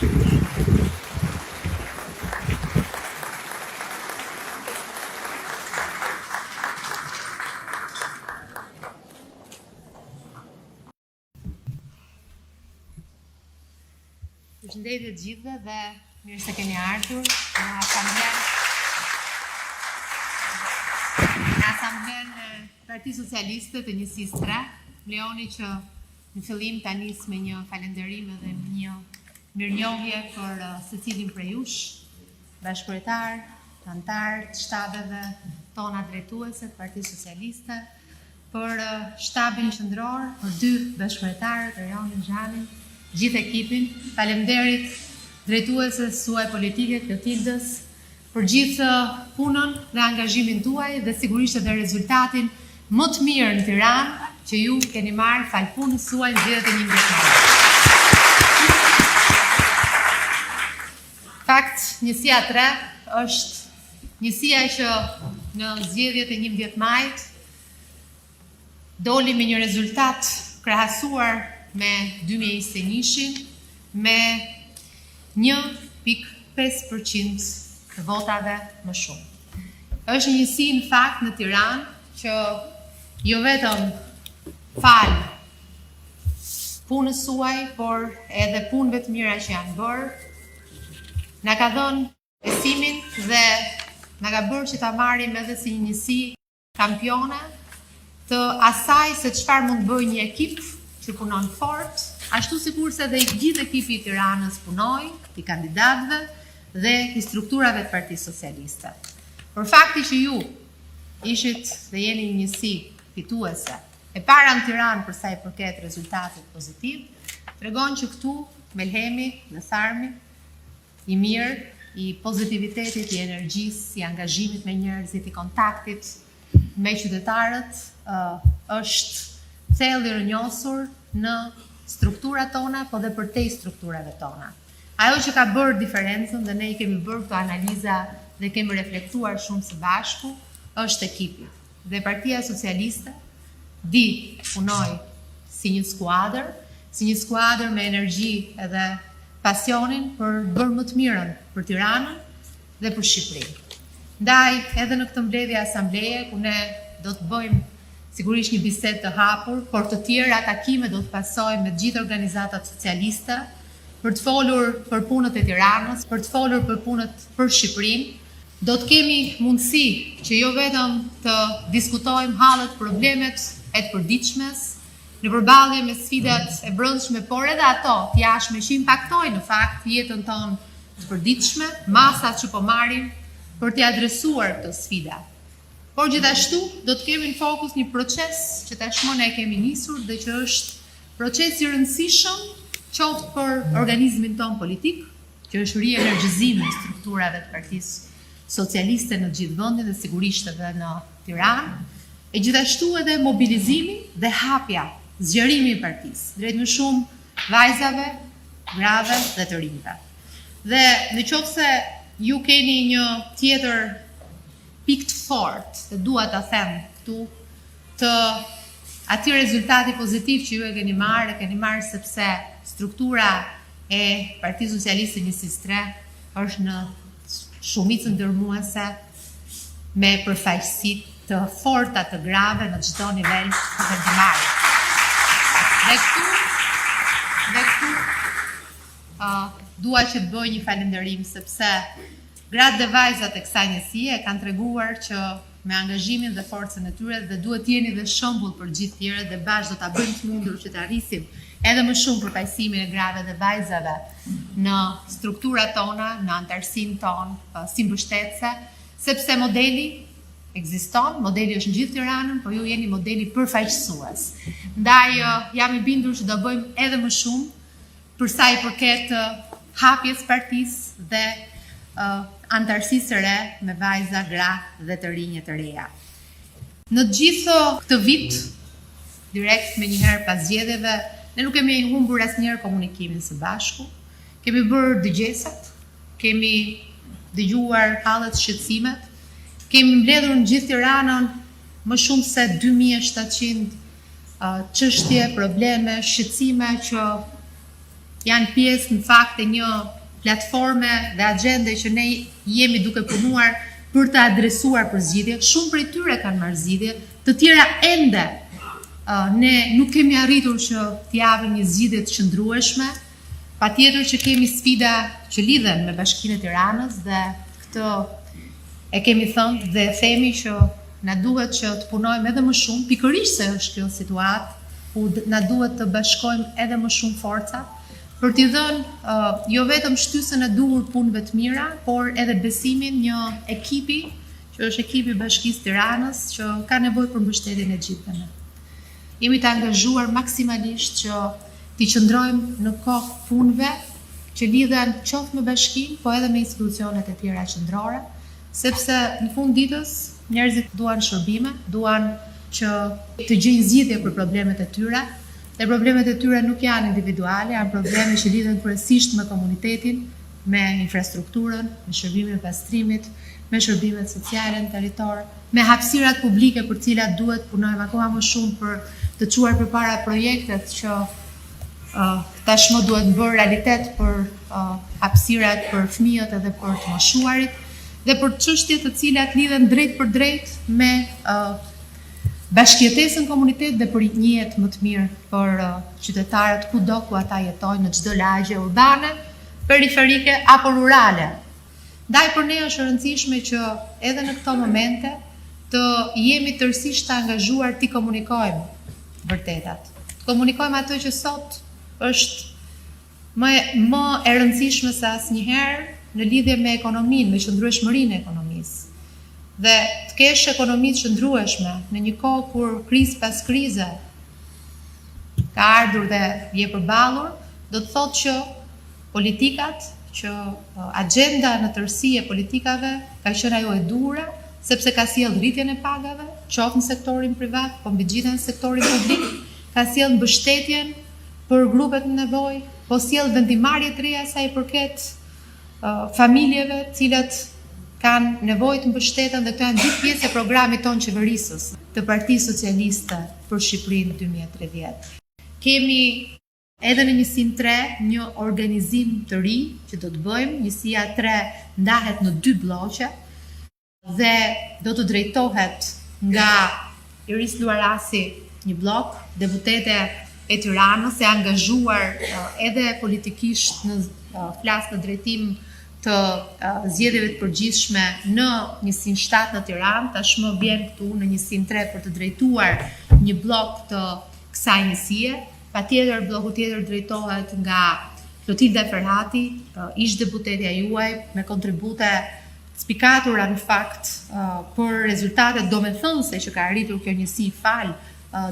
Përshëndetje të gjithëve dhe mirë se keni ardhur në asamblen e Partisë Socialiste të njësisë 3. Leoni që në fillim ta nis me një falënderim dhe një mirënjohje për secilin prej jush, bashkëkryetar, antar të shtabeve tona drejtuese të Partisë Socialiste, për shtabin qendror, për 2 bashkëkryetarët, Erionin Xhanin, gjithë ekipin, faleminderit drejtuesës suaj politike, Klotildës, për gjithë punën dhe angazhimin tuaj dhe sigurisht edhe rezultatin më të mirë në Tiranë që ju keni marrë fal punës suaj në zgjedhjet e 11 majit. Fakt, njësia 3 është njësia që në zgjedhjet e 11 majit doli me një rezultat krahasuar me 2021-shin me 1.5% të votave më shumë. Është njësi në fakt në Tiranë që jo vetëm fal punës suaj, por edhe punëve të mira që janë bërë, na ka dhënë besimin dhe na ka bërë që ta marrim edhe si një njësi kampione të asaj se çfarë mund bëjë një ekip që punon fort, ashtu sikurse dhe i gjithë ekipi i Tiranës punoi, i kandidatëve dhe i strukturave të Partisë Socialiste. Por fakti që ju ishit dhe jeni një njësi fituese e para në Tiranë për sa i përket rezultatit pozitiv, tregon që këtu me lhemi, në tharmi, i mirë, i pozitivitetit, i energjisë, i angazhimit me njerëzit, i kontaktit me qytetarët, është thellë i rënjosur në strukturat tona, po dhe përtej strukturave tona. Ajo që ka bërë diferencën dhe ne i kemi bërë këto analiza dhe kemi reflektuar shumë së bashku, është ekipi. Dhe Partia Socialiste punoj si një skuadër me energji edhe pasionin për bërë më të mirën për Tiranën dhe për Shqipërinë. Ndaj edhe në këtë mbledhje asambleje ku ne do të bëjmë sigurisht një bisedë të hapur, por të tjera takime do të pasojmë me gjithë organizatat socialiste për të folur për punët e Tiranës, për të folur për punët për Shqipërinë. Do të kemi mundësi që jo vetëm të diskutojmë hallet, problemet e të përditshmes në përballje me sfidat e brendshme, por edhe ato të jashtme që impaktojnë në fakt jetën tonë të përditshme, masat që po marrim për të adresuar këto sfida. Por gjithashtu do të kemi në fokus një proces që tashmë ne kemi nisur dhe që është proces i rëndësishëm qoftë për organizmin ton politik, që është rienergjizimi i strukturave të Partisë Socialiste në gjithë vendin dhe sigurisht edhe në Tiranë, e gjithashtu edhe mobilizimi dhe hapja, zgjerimi i partisë drejt më shumë vajzave, grave dhe të rinjve. Dhe nëse ju keni një tjetër pikë të fortë, të dua ta them këtu, të atij rezultati pozitiv që ju e keni marrë sepse struktura e Partisë Socialiste njësisë 3 është në shumicën ndërmuese me përfaqësi të forta të grave në çdo nivel të vendimtarit. Dhe këtu dua që të bëj një falënderim sepse gratë dhe vajzat e kësaj njësie kanë treguar që me angazhimin dhe forcën e tyre dhe duhet jeni dhe shembull për gjithë tjerët dhe bashkë do ta bëjmë të mundur që të arrisim edhe më shumë përfaqësimin e grave dhe vajzave në strukturat tona, në antarësinë tonë si mbështetëse, sepse modeli ekziston, modeli është në gjithë Tiranën, por ju jeni modeli përfaqësues. Ndaj jam i bindur që do bëjmë edhe më shumë për sa i përket hapjes partisë dhe antarësisë së re me vajza, gra dhe të rinj të reja. Në gjithë këtë vit, direkt me njëherë pas zgjedhjeve, ne nuk kemi humbur asnjëherë komunikimin së bashku. Kemi bërë dëgjesat, kemi dëgjuar hallet, shqetësimet, kemi mbledhur në gjithë Tiranën më shumë se 2700 çështje, probleme, shqetësime që janë pjesë në fakt e një platforme dhe agende që ne jemi duke punuar për të adresuar për zgjidhje. Shumë prej tyre kanë marrë zgjidhje, të tjera ende ne nuk kemi arritur që t'japim një zgjidhje të qëndrueshme. Patjetër që kemi sfida që lidhen me Bashkinë e Tiranës dhe këtë e kemi thënë dhe themi që na duhet që të punojmë edhe më shumë, pikërisht se është kjo situatë, ku na duhet të bashkojmë edhe më shumë forca për t'i dhënë jo vetëm shtysën e duhur punëve të mira, por edhe besimin një ekipi, që është ekipi Bashkisë Tiranës, që ka nevojë për mbështetjen e gjithëve ne. Jemi të angazhuar maksimalisht që t'i qëndrojmë në kohë punëve që lidhen qoftë me bashkinë, po edhe me institucionet e tjera qendrore, sepse në fund ditës njerëzit duan shërbime, duan që të gjejnë zgjidhje për problemet e tyre, dhe problemet e tyre nuk janë individuale, janë probleme që lidhen kryesisht me komunitetin, me infrastrukturën, me shërbimin e pastrimit, me shërbimet sociale në territor, me hapësirat publike për cilat duhet punojmë akoma më shumë për të çuar përpara projektet që tashmë duhet bërë realitet për hapësirat për fëmijët edhe për të moshuarit dhe për çështje të cilat lidhen drejt për drejt me bashkëjetesën komunitet dhe për një jetë më të mirë për qytetarët kudo ku ata jetojnë në çdo lagje urbane, periferike apo rurale. Ndaj për ne është e rëndësishme që edhe në këto momente të jemi tërësisht të angazhuar t'i komunikojmë vërtetat. Të komunikojmë ato që sot është më e rëndësishme se asnjëherë në lidhje me ekonominë, me qëndrueshmërinë e ekonomisë. Dhe të kesh ekonomi të qëndrueshme në një kohë kur krizë pas krize ka ardhur dhe je përballur, do të thotë që politikat, që agenda në tërësi e politikave ka qenë ajo e duhura, sepse ka sjellë rritjen e pagave, qoftë në sektorin privat, po mbi gjithë në sektorin publik, ka sjellë mbështetjen për grupet në nevojë, po sjell vendimarrje të reja sa i përket familjeve, të cilat kanë nevojë të mbështeten dhe këto janë gjithë pjesë e programit tonë qeverisës të Partisë Socialiste për Shqipërinë 2030. Kemi edhe në njësinë 3 një organizim të ri që do të bëjmë. Njësia 3 ndahet në 2 bloqe dhe do të drejtohet nga Iris Luarasi, një blok, deputete e Tiranës, e angazhuar edhe politikisht në flas në drejtim të zgjedhjeve të përgjithshme në njësinë 7 në Tiranë, tashmë vjen këtu në njësinë 3 për të drejtuar një blok të kësaj njësie. Patjetër bloku tjetër drejtohet nga Klotilda Ferhati, ish deputetja juaj, me kontribute spikatura në fakt për rezultatet domethënëse që ka arritur kjo njësi fal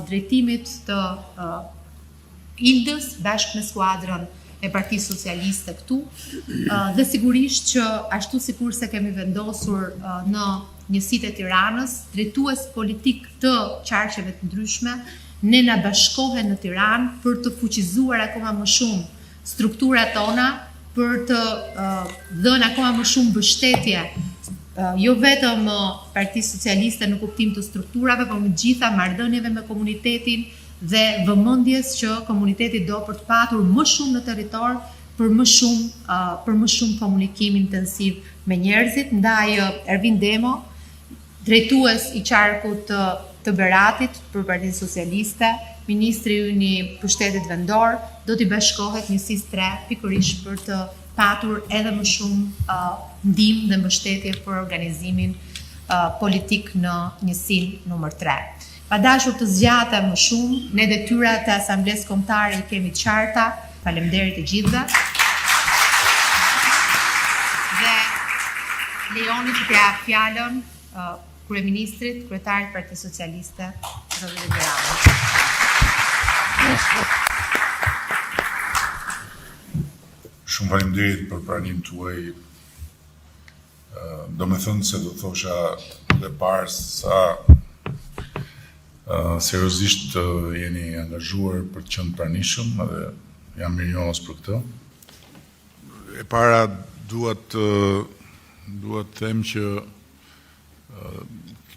drejtimit të Ildës bashkë me skuadrën e Partisë Socialiste këtu, dhe sigurisht që ashtu sikur se kemi vendosur në njësitë e Tiranës, drejtues politik të qarqeve të ndryshme, ne na bashkohen në Tiranë për të fuqizuar akoma më shumë strukturat tona, për të dhënë akoma më shumë mbështetje, jo vetëm Partisë Socialiste në kuptim të strukturave, por me gjitha marrëdhënieve me komunitetin dhe vëmendjes që komuniteti do për të patur më shumë në territor për më shumë komunikim intensiv me njerëzit. Ndaj Ervin Demo, drejtues i qarkut të Beratit për Partinë Socialiste, ministri ynë i pushtetit vendor, do t'i bashkohet njësisë 3 pikërisht për të patur edhe më shumë ndihmë dhe mbështetje për organizimin politik në njësinë numër 3. Pa dashur të zgjatem më shumë, ne detyrat e Asamblesë Kombëtare i kemi të qarta. Faleminderit të gjithëve. Dhe lejoni që t'ja fjalën kryeministrit, kryetarit Partisë Socialiste, Zotit Rama. Shumë faleminderit për pranimin tuaj. Domethënë se do thosha dhe parë sa seriozisht jeni angazhuar për të qenë pranishëm dhe jam mirënjohës për këtë. E para duhet të them që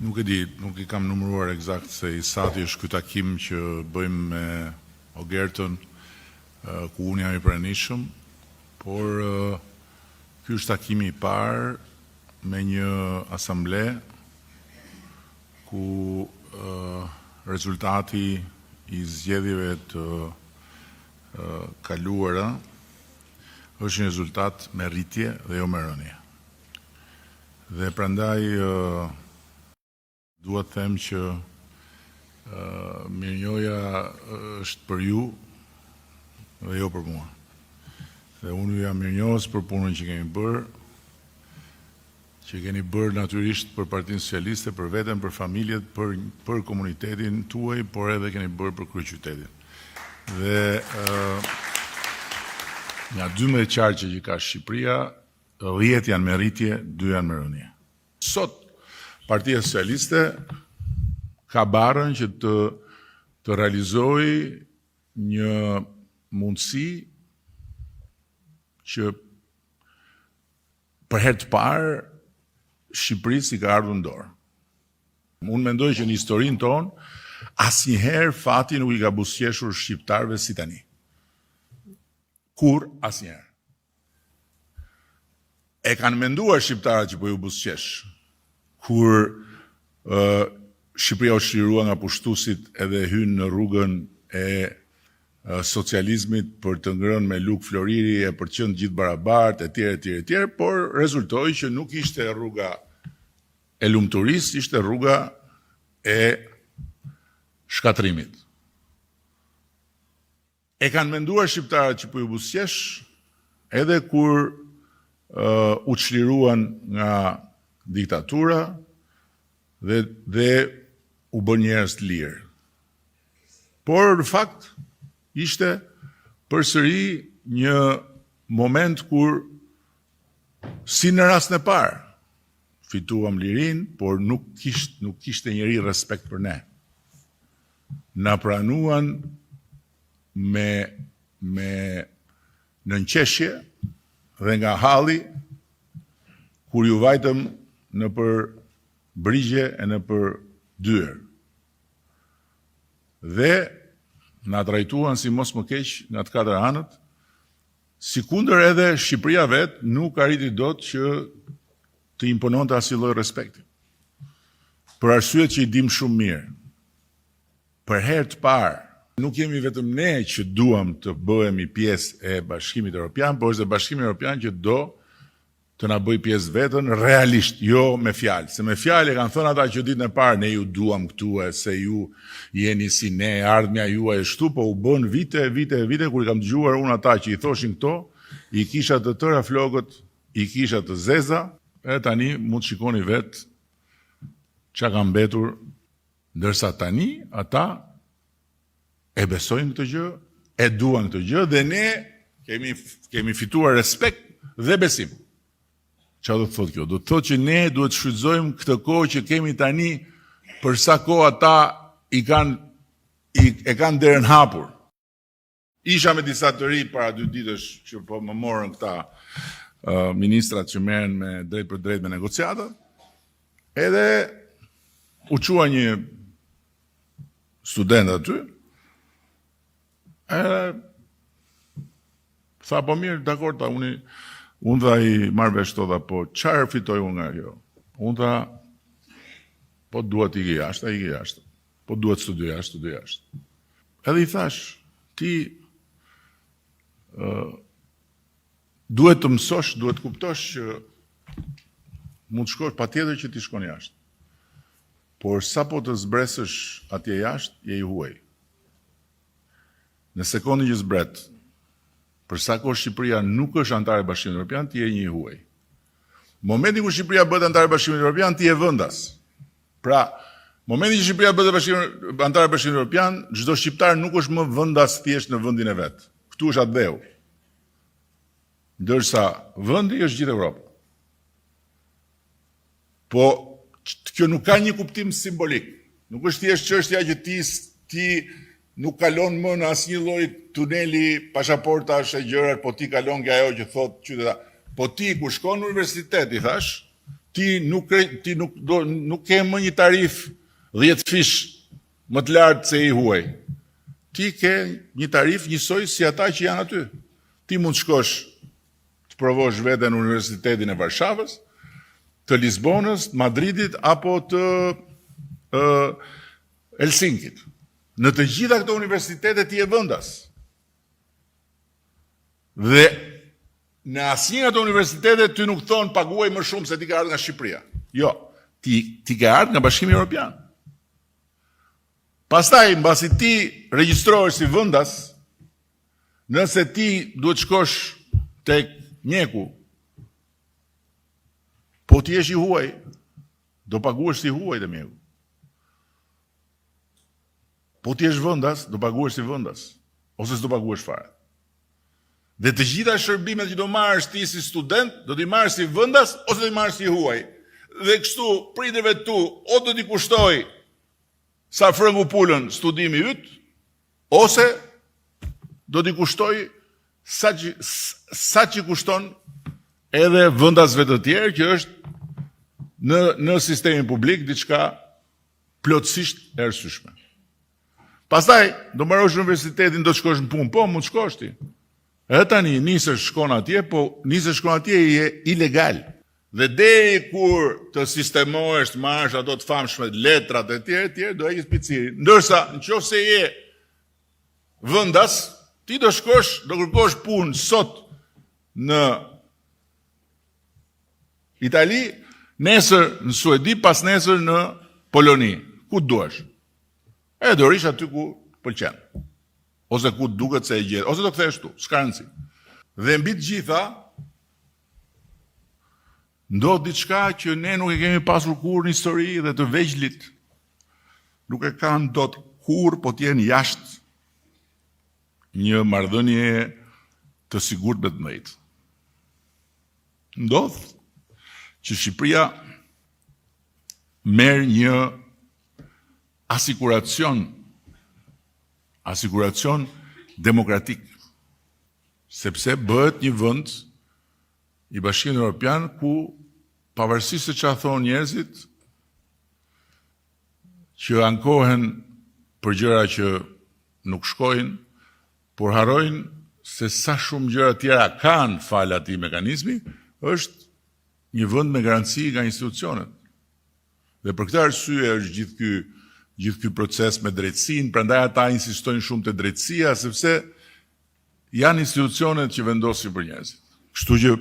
nuk e di, nuk i kam numëruar eksakt se i sati është ky takim që bëjmë me Ogertën. ku unë jam i pranishëm, por ky është takimi i parë me një asamble ku rezultati i zgjedhjeve të kaluara është një rezultat me rritje dhe jo me rënje. Dhe prandaj dua të them që mirënjohja është për ju dhe jo për mua. Dhe unë ju jam mirënjohës për punën që kemi bërë, që keni bërë natyrisht për Partinë Socialiste, për veten, për familjet, për komunitetin tuaj, por edhe keni bërë për kryeqytetin. Dhe nga 12 qarqe që ka Shqipëria, 10 janë me rritje, 2 janë me rënje. Sot Partia Socialiste ka barën që të realizojë një mundësi që për herë të parë Shqipërisë i ka ardhur në dorë. Unë mendoj që në historinë tonë asnjëherë fati nuk i ka buzëqeshur shqiptarëve si tani. Kur asnjëherë. E kanë menduar shqiptarët që po ju buzëqesh kur Shqipëria u çlirua nga pushtuesit edhe hyn në rrugën e socializmit për të ngrënë me luk floriri e për të qenë gjithë barabartë etj, por rezultoi që nuk ishte rruga e lumturisë, ishte rruga e shkatrimit. E kanë menduar shqiptarët që po ju buzëqesh edhe kur u çliruan nga diktatura dhe u bën njerëz të lirë. Por në fakt ishte përsëri një moment kur, si në rastin e parë, fituam lirin, por nuk kishte njëri respekt për ne. Na pranuan me nënqeshje dhe nga halli, kur ju vajtëm në për brigje e në për dyer. Dhe na trajtuan si mos më keq nga të katër anët, sikundër edhe Shqipëria vetë nuk arriti dot që të impononte asnjë lloj respekti. Për arsyet që i dim shumë mirë. Për herë të parë, nuk jemi vetëm ne që duam të bëhemi pjesë e Bashkimit Evropian, por është Bashkimi Evropian që do të na bëj pjesë vetën realisht, jo me fjalë. Se me fjalë e kanë thënë ata që ditën e parë ne ju duam këtu e se ju jeni si ne, ardhmja juaj e shtu, po u bën vite kur i kam dëgjuar unë ata që i thoshin këto, i kisha të tëra flokët, i kisha të zeza, e tani mund të shikoni vetë çka ka mbetur, ndërsa tani ata e besojnë këtë gjë, e duan këtë gjë dhe ne kemi fituar respekt dhe besim. Qa do të thotë kjo? Do të thotë që ne duhet të shfrytëzojmë këtë kohë që kemi tani për sa kohë ata e kanë derën hapur. Isha me disa të ri para 2 ditësh që po më morën këta ministrat që merren me drejt për drejt me negociatat. Edhe u qua një student aty. Tha po mirë, dakor, ta unë dha i marrë vesh to dha, po çfarë fitoj unë nga kjo? Unë dha, po duhet i jashtë, i jashtë. Po duhet studioj jashtë. Edhe i thash, ti duhet të mësosh, duhet të kuptosh që mund të shkosh, patjetër që ti shkon jashtë. Por sa po të zbresësh atje jashtë, je i huaj. Në sekondin që zbret, për sa kohë Shqipëria nuk është antare e Bashkimit Evropian, ti je një huaj. Momenti kur Shqipëria bëhet antare e Bashkimit Evropian, ti je vendas. Pra, momenti që Shqipëria bëhet antare e Bashkimit Evropian, çdo shqiptar nuk është më vendas thjesht në vendin e vet. Ktu është atë dheu. Ndërsa vendi është gjithë Evropa. Po kjo nuk ka një kuptim simbolik. Nuk është thjesht çështja që ti nuk kalon më në asnjë lloj tuneli, pasaportash e gjëra, po ti kalon nga ajo që thotë qytetar. Po ti kur shkon në universitet, i thash, ti nuk ke më një tarif 10 fish më të lartë se i huaj. ti ke një tarif njësoj si ata që janë aty. Ti mund të shkosh të provosh veten në Universitetin e Varshavës, të Lisbonës, të Madridit apo të Helsinkit. Në të gjitha këto universitete ti je vendas. Dhe në asnjë nga këto universitete ty nuk thon paguaj më shumë se ti ke ardhur nga Shqipëria. Jo, ti ke ardhur nga Bashkimi Evropian. Pastaj, mbasi ti regjistrohesh si vendas, nëse ti duhet shkosh tek mjeku, po ti jesh i huaj, do paguash si huaj te mjeku. Po ti jesh vendas, do paguash si vendas, ose s'do paguash fare. Dhe të gjitha shërbimet që do marrësh ti si student, do t'i marrësh si vendas ose do t'i marrësh si huaj. Dhe kështu prindërve tu o do t'i kushtoj sa frëngu pulën studimi yt, ose do t'i kushtoj sa që kushton edhe vendasve të tjerë që është në sistemin publik diçka plotësisht e arsyeshme. Pastaj do mbarosh universitetin, do të shkosh në punë, po mund të shkosh ti. Edhe tani nisesh shkon atje, po nisesh shkon atje je ilegal. Dhe deri kur të sistemohesh, të marrësh ato të famshme letrat e tjerë, do heqësh picirin. Ndërsa nëse je vendas, ti do kërkosh punë sot në Itali, nesër në Suedi, pas nesër në Poloni. Ku duash? E do rish aty ku pëlqen. Ose ku duket se e gjet, ose do kthehesh tu, s'ka rëndësi. Dhe mbi të gjitha ndodh diçka që ne nuk e kemi pasur kurrë në histori dhe të vegjëlit nuk e kanë dot kurrë, po të jenë jashtë një marrëdhënie të sigurt me të drejtë. Ndodh që Shqipëria merr një asiguracion demokratik, sepse bëhet një vend i Bashkimit Evropian ku pavarësisht se çfarë thonë njerëzit që ankohen për gjëra që nuk shkojnë, por harrojnë se sa shumë gjëra tjera kanë fal atij mekanizmi, është një vend me garanci nga institucionet. Dhe për këtë arsye është gjithë ky proces me drejtësinë, prandaj ata insistojnë shumë te drejtësia, sepse janë institucionet që vendosin për njerëzit. Kështu që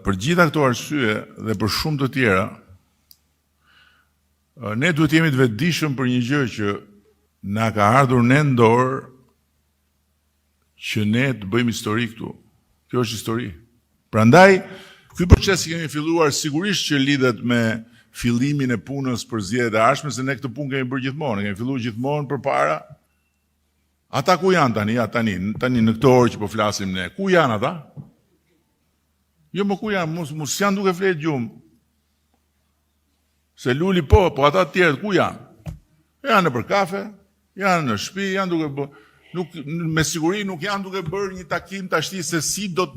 për gjitha këto arsye dhe për shumë të tjera, ne duhet jemi të vetëdijshëm për një gjë që na ka ardhur ne në dorë, që ne të bëjmë histori këtu. Kjo është histori. Prandaj, ky proces që kemi filluar sigurisht që lidhet me fillimin e punës për zgjedhjet e ardhshme, se ne këtë punë kemi bërë gjithmonë, kemi filluar gjithmonë përpara. Ata ku janë tani? Tani në këtë orë që po flasim ne, ku janë ata? Jo, më ku janë? Mos janë duke fletë gjumë. Se Luli po ata të tjerët ku janë? Janë në për kafe, janë në shtëpi, janë duke bërë, me siguri nuk janë duke bërë një takim tashti se si do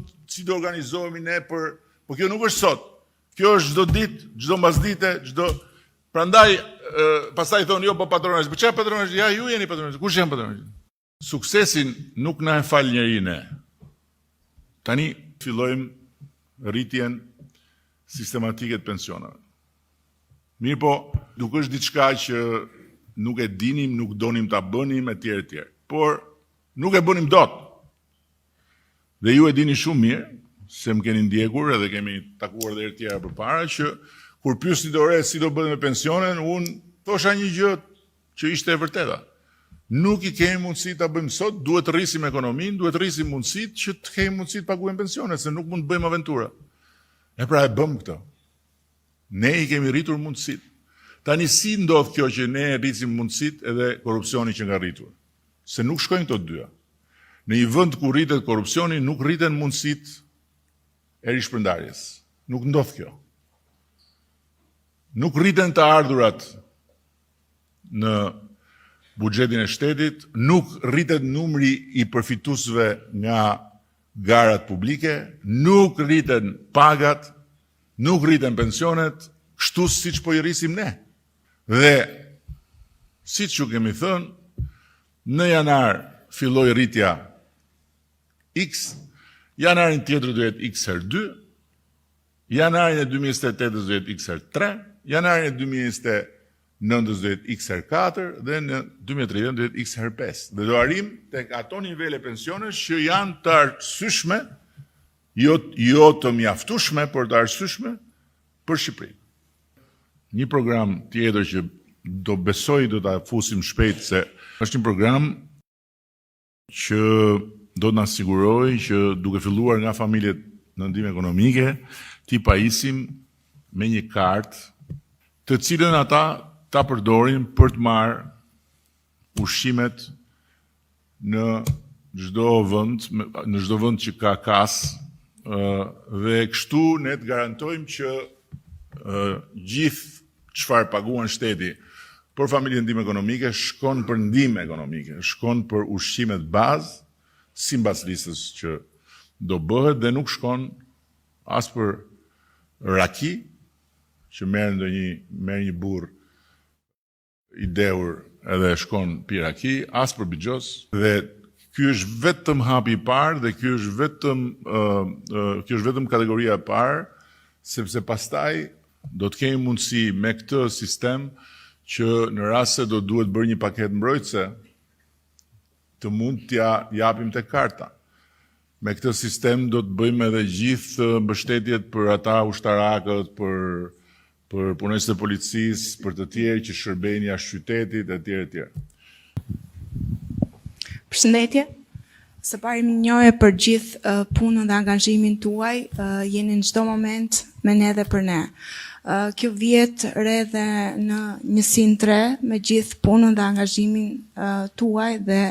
organizohemi ne për kjo nuk është sot. Kjo është çdo ditë, çdo mbasdite, prandaj pastaj thonë jo po patronazh. Po çfarë patronazh? Ja ju jeni patronazh. Kush janë patronazh? Suksesin nuk na e fal njeriu ne. Tani fillojmë rritjen sistematike të pensionave. Mirë po, nuk është diçka që nuk e dinim, nuk donim ta bënim etj. Por nuk e bënim dot. Dhe ju e dini shumë mirë, se më keni ndjekur edhe kemi takuar dhe herë tjera përpara, që kur pyesni dore si do bëhet me pensionen, unë thosha një gjë që ishte e vërteta. Nuk i kemi mundësi ta bëjmë sot, duhet të rrisim ekonominë, duhet të rrisim mundësitë që të kemi mundësi të paguajmë pensionet, se nuk mund të bëjmë aventura. E pra e bëm këtë. Ne i kemi rritur mundësitë. Tani si ndodh kjo që ne rrisim mundësitë edhe korrupsioni që nga rritur? Se nuk shkojnë këto dyja. Në një vend ku rritet korrupsioni, nuk rriten mundësitë e rishpërndarjes. Nuk ndodh kjo. Nuk rriten të ardhurat në buxhetin e shtetit, nuk rritet numri i përfituesve nga garat publike, nuk rriten pagat, nuk rriten pensionet, kështu siç po i rrisim ne. Dhe siç ju kemi thënë, në janar filloi rritja X, janarin tjetër do jetë X herë 2, janarin e 2028 do jetë X herë 3, janarin e 2029 do jetë X herë 4 dhe në 2030 do jetë X herë 5. Dhe do arrim tek ato nivele pensionesh që janë të arsyeshme, jo të mjaftueshme, por të arsyeshme për Shqipërinë. Një program tjetër që do besoj do ta fusim shpejt se është një program që do të na sigurojë që duke filluar nga familjet në ndihmë ekonomike, ti pajisim me një kartë të cilën ata ta përdorin për të marrë ushqimet në çdo vend që ka kasë, dhe kështu ne të garantojmë që gjithë çfarë paguan shteti për familjen ndihmë ekonomike shkon për ndihmë ekonomike, shkon për ushqimet bazë, sipas listës që do bëhet dhe nuk shkon as për raki, që merr një burr i dehur edhe shkon pi raki, as për bixhos, dhe ky është vetëm hapi i parë dhe ky është vetëm kategoria e parë, sepse pastaj do të kemi mundësi me këtë sistem që në rast se do duhet bërë një paketë mbrojtëse, të mund t'ja japim te karta. Me këtë sistem do të bëjmë edhe gjithë mbështetjet për ata ushtarakët, për punonjësit e policisë, për të tjerë që shërbejnë jashtë qytetit etj. Përshëndetje. Së pari më njohje për gjithë punën dhe angazhimin tuaj, jeni në çdo moment me ne dhe për ne. Kjo vjet re dhe në njësinë 3 me gjithë punën dhe angazhimin tuaj dhe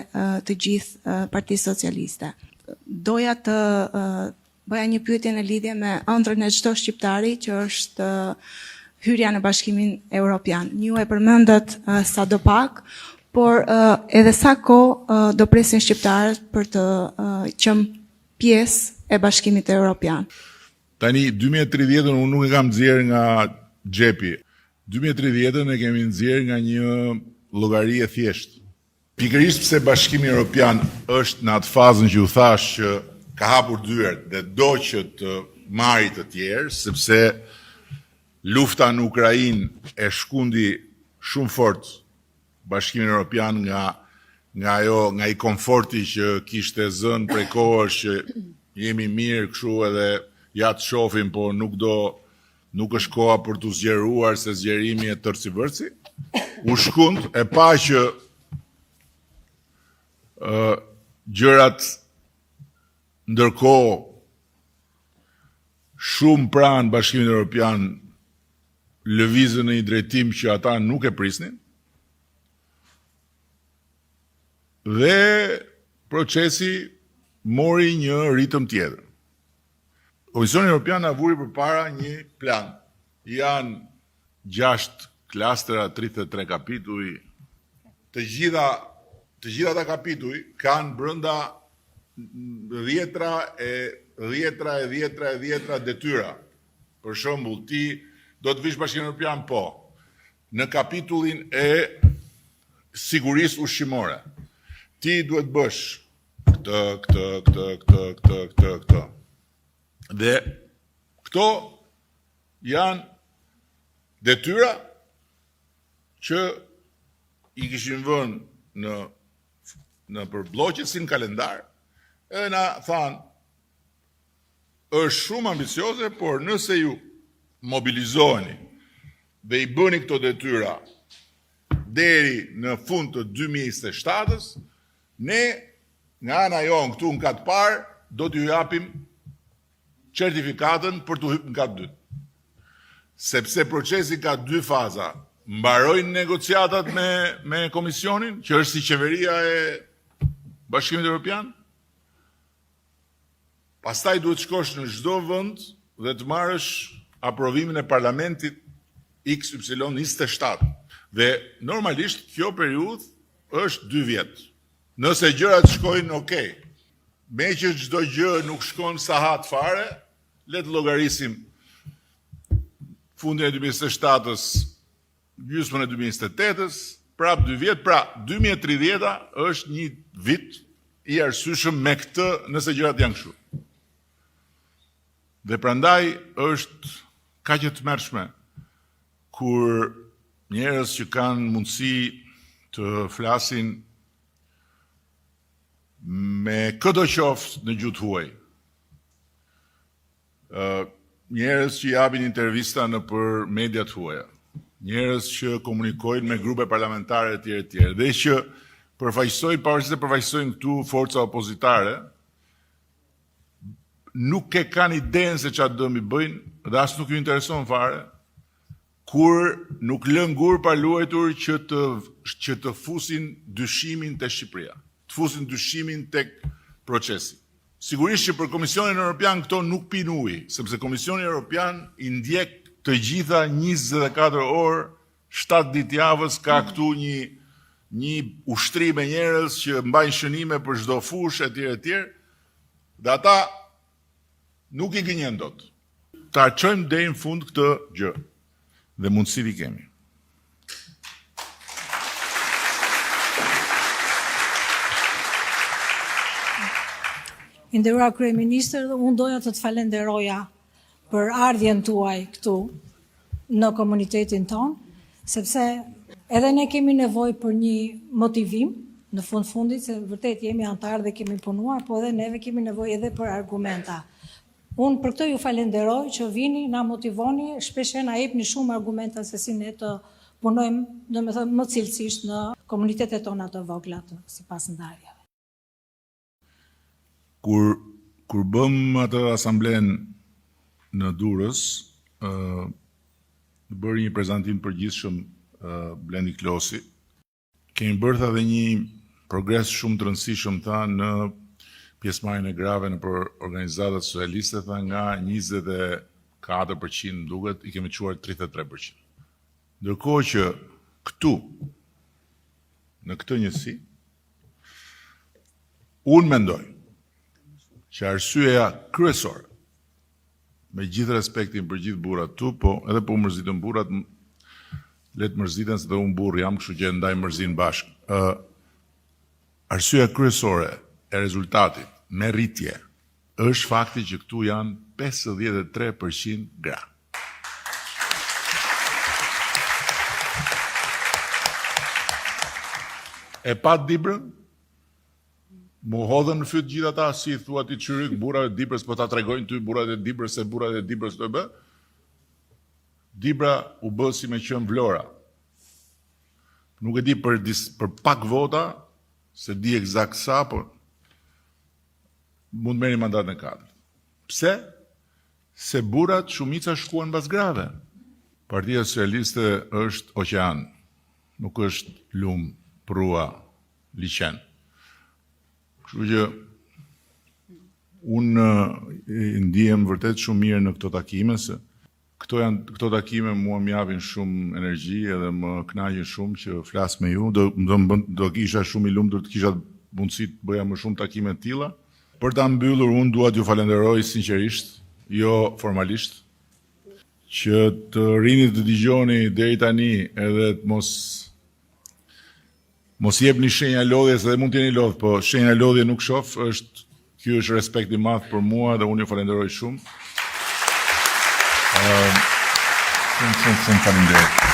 të gjithë Partisë Socialiste. Doja të bëja një pyetje në lidhje me ëndrrën e çdo shqiptari që është hyrja në Bashkimin Evropian. Ju e përmendët sadopak, por edhe sa kohë do presin shqiptarët për të qenë pjesë e Bashkimit Evropian. Tani 2030 unë nuk e kam nxjerr nga xhepi. 2030 e kemi nxjerr nga një llogari e thjeshtë. Pikërisht pse Bashkimi Evropian është në atë fazën që u thash që ka hapur dyert dhe do që të marrë të tjerë, sepse lufta në Ukrainë e shkundi shumë fort Bashkimin Evropian nga i komforti që kishte zënë prej kohësh që jemi mirë kështu edhe ja të shohim, po nuk është koha për të zgjeruar se zgjerimi e tërë si vërci. U shkund e pa që gjërat ndërkohë shumë pranë Bashkimit Evropian lëvizën në një drejtim që ata nuk e prisnin. Dhe procesi mori një ritëm tjetër. Komisioni Evropian na vuri përpara një plan. Janë 6 klastera, 33 kapituj. Të gjitha ata kapituj kanë brenda 10 detyra. Për shembull, ti do të vish Bashkimin Evropian, po. Në kapitullin e sigurisë ushqimore. Ti duhet bësh këtë. Dhe këto janë detyra që i kishin vënë në përbllogje si në kalendar, edhe na thanë, është shumë ambicioze, por nëse ju mobilizoheni dhe i bëni këto detyra deri në fund të 2027-s, ne nga ana jonë këtu në katë parë do t'ju japim certifikatën për të hyrë në katë dytë. Sepse procesi ka 2 faza. Mbarojnë negociatat me Komisionin, që është si qeveria e Bashkimit Evropian. Pastaj duhet shkosh në çdo vend dhe të marrësh aprovimin e parlamentit XY27. Dhe normalisht kjo periudhë është 2 vjet. Nëse gjërat shkojnë okay, me që çdo gjë nuk shkon sahat fare, le të llogarisim fundin e 2027-s, gjysmën e 2028-s, prap 2 vjet, pra 2030 është një vit i arsyeshëm me këtë nëse gjërat janë kështu. Dhe prandaj është kaq e tmerrshme kur njerëz që kanë mundësi të flasin me çdo qoftë në gjuhë huaj. Njerëz që japin intervista në për mediat huaja, njerëz që komunikojnë me grupe parlamentare të tjera, dhe që përfaqësojnë, pavarësisht se përfaqësojnë këtu forca opozitare, nuk e kanë idenë se çfarë dëmi bëjnë dhe as nuk ju intereson fare, kur nuk lën gur pa luajtur që të fusin dyshimin te Shqipëria, të fusin dyshimin tek procesi. Sigurisht që për Komisionin Evropian këto nuk pin ujë, sepse Komisioni Evropian i ndjek të gjitha 24 orë, 7 ditë javës, ka këtu një ushtri me njerëz që mbajnë shënime për çdo fushë etj. Dhe ata nuk i gënjen dot. Ta çojmë deri në fund këtë gjë. Dhe mundësit i kemi. Nderuar kryeministër, unë doja të falenderoja për ardhjen tuaj këtu në komunitetin ton, sepse edhe ne kemi nevojë për një motivim në fundit, se vërtet jemi antarë dhe kemi punuar, po edhe neve kemi nevojë edhe për argumenta. Unë për këtë ju falenderoj që vini, na motivoni, shpesh na jepni shumë argumenta se si ne të punojmë, domethënë më cilësisht në komunitetet tona të vogla sipas ndarjeve. Kur bëm atë asamblen në Durrës, bëri një prezantim përgjithshëm Blendi Klosi. Kemi bërë edhe një progres shumë të rëndësishëm në pjesëmarrjen e grave në për organizatat socialiste, nga 24% duket i kemi çuar 33%. Ndërkohë që këtu, në këtë njësi, unë mendoj që arsyeja kryesore, me gjithë respektin për gjithë burrat tu, po edhe po mërzitën burrat, le të mërziten se dhe unë burr jam, kështu që ndaj mërzin bashkë. Arsyeja kryesore e rezultatit me rritje është fakti që këtu janë 53% gra. E pat Dibrën, mu hodhën në fyt gjithë ata, si i thua ti çyryk, burrat e Dibrës, po ta tregojnë ty burrat e Dibrës se burrat e Dibrës të bë. Dibra u bë si me qenë Vlora. Nuk e di për pak vota, se di eksakt sa, por mund merri mandat në 4. Pse? Se burrat shumica shkuan mbas grave. Partia Socialiste është oqean, nuk është lum, prua, liqen. Kështu që unë ndihem vërtet shumë mirë në këto takime, se këto takime mua më japin shumë energji edhe më kënaqin shumë që flas me ju. Do kisha shumë i lumtur të kisha mundësi të bëja më shumë takime të tilla. Për ta mbyllur, unë dua t'ju falenderoj sinqerisht, jo formalisht, që të rini të dëgjoni deri tani edhe të mos jepni shenja lodhjes, edhe mund t'jeni lodh, po shenja lodhje nuk shoh, ky është respekt i madh për mua dhe unë ju falenderoj shumë. Shumë faleminderit.